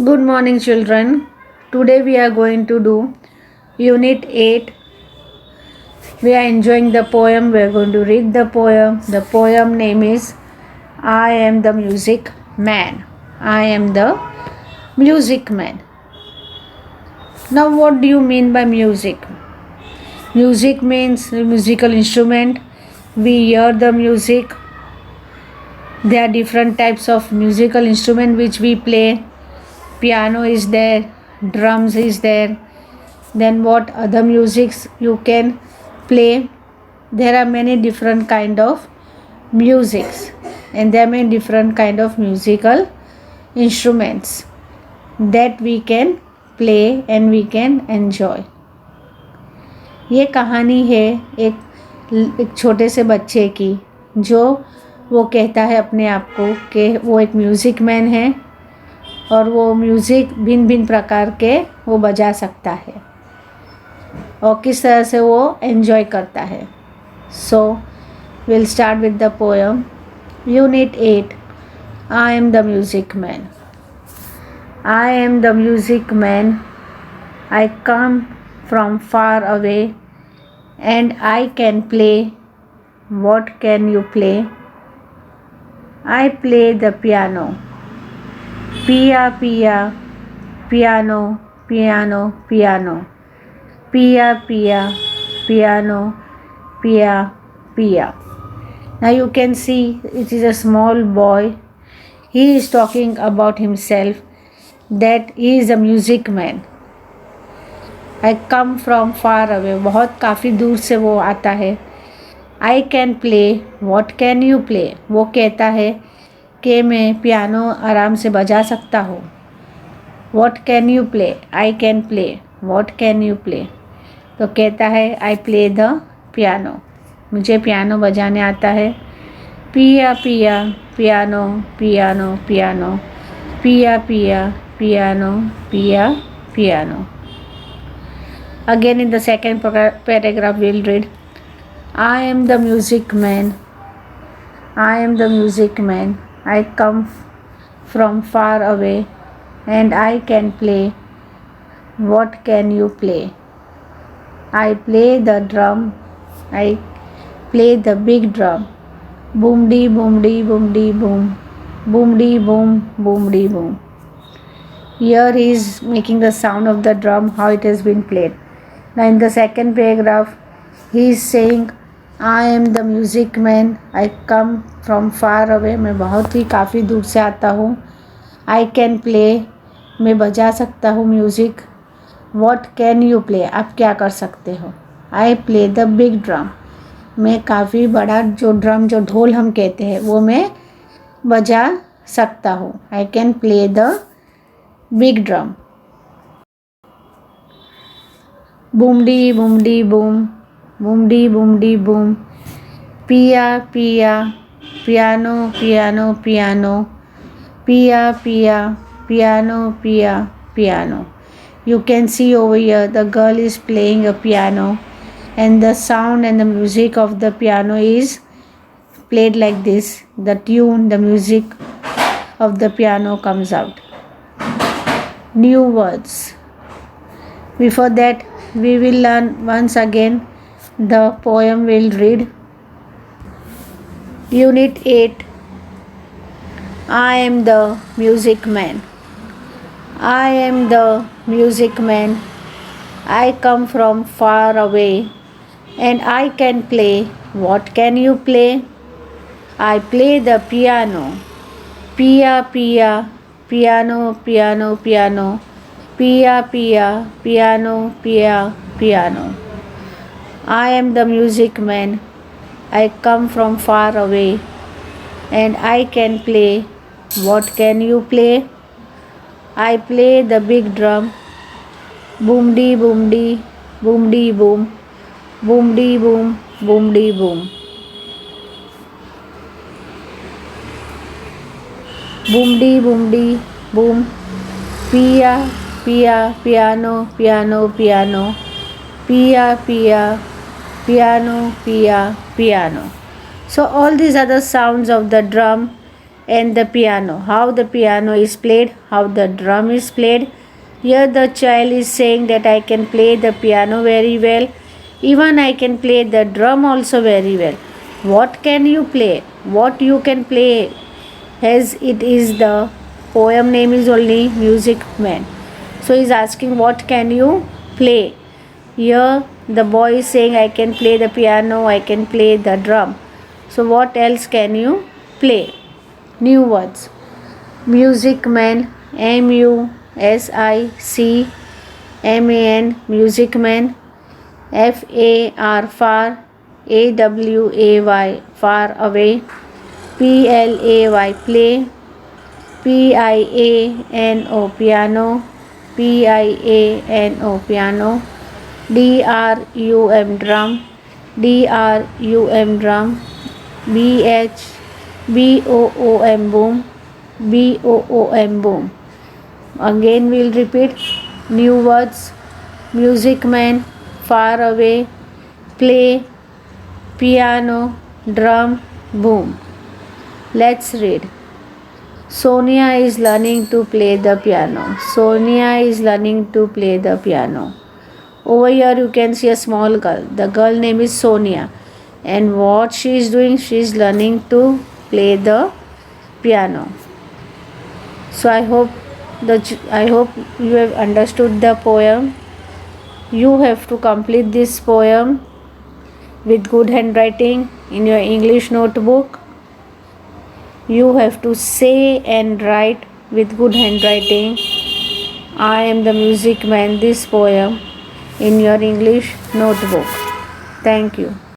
Good morning, children. Today we are going to do Unit 8. We are enjoying the poem. We are going to read the poem. The poem name is I Am the Music Man. I am the Music Man. Now, what do you mean by music? Music means a musical instrument. We hear the music. There are different types of musical instrument which we play. Piano is there, drums is there, then what other musics you can play. There are many different kind of musics and there are many different kind of musical instruments that we can play and we can enjoy. ये कहानी है एक छोटे से बच्चे की जो वो कहता है अपने आप को कि वो एक म्यूज़िक मैन है और वो म्यूज़िक भिन्न भिन्न प्रकार के वो बजा सकता है और किस तरह से वो एन्जॉय करता है. So will start with the poem. Unit 8. I am the music man. I am the music man. I come from far away and I can play. What can you play? I play the piano. Pia, pia, piano, piano, piano. Pia, pia, piano, pia, pia. Now you can see it is a small boy. He is talking about himself that he is a music man. I come from far away. बहुत काफ़ी दूर से वो आता है. I can play. What can you play? वो कहता है कि मैं पियानो आराम से बजा सकता हूँ. What can you play? I can play. What can you play? तो कहता है I play the piano. मुझे पियानो बजाने आता है. पिया पिया पियानो पियानो पियानो. पिया पिया पियानो पिया piano. Again in the second paragraph we'll read I am the music man. I am the music man. I come from far away and I can play. What can you play? I play the drum. I play the big drum. Boom dee boom dee boom dee boom. Boom dee boom boom dee boom. Here he is making the sound of the drum, how it has been played. Now in the second paragraph he is saying I am the music man. I come from far away. मैं बहुत ही काफ़ी दूर से आता हूँ. I can play. मैं बजा सकता हूँ music. What can you play? आप क्या कर सकते हो? I play the big drum. मैं काफ़ी बड़ा जो ड्रम जो ढोल हम कहते हैं वो मैं बजा सकता हूँ. I can play the big drum. Boom dee boom dee boom. Boom dee boom dee boom. Pia pia piano piano piano. Pia pia piano pia piano. You can see over here the girl is playing a piano and the sound and the music of the piano is played like this. The tune, the music of the piano comes out. New words. Before that we will learn once again the poem. Will read Unit 8. I am the music man. I am the music man. I come from far away and I can play. What can you play? I play the piano. Pia pia piano piano piano. Pia pia piano pia piano. I am the music man. I come from far away and I can play. What can you play? I play the big drum. Boom dee boom dee boom dee boom. Boom dee boom boom dee boom. Boom dee boom dee boom. Pia pia piano piano piano. Pia pia piano pia piano. So all these are the sounds of the drum and the piano. How the piano is played, how the drum is played. Here the child is saying that I can play the piano very well. Even I can play the drum also very well. What can you play? What you can play? As it is the poem name is only Music Man. So he is asking what can you play? Here the boy is saying I can play the piano, I can play the drum. So what else can you play? New words. Music Man, MUSICMAN, Music Man. FAR, far, AWAY, far away. PLAY, play. PIANO, piano. PIANO, piano. DRUM, drum. DRUM, drum. BOOM, boom. BOOM, boom. Again we'll repeat. New words. Music Man, far away. Play, piano, drum, boom. Let's read. Sonia is learning to play the piano. Sonia is learning to play the piano. Over here you can see a small girl. The girl name is Sonia. And what she is doing? She is learning to play the piano. So I hope you have understood the poem. You have to complete this poem with good handwriting in your English notebook. You have to say and write with good handwriting. I am the Music Man, this poem in your English notebook. Thank you.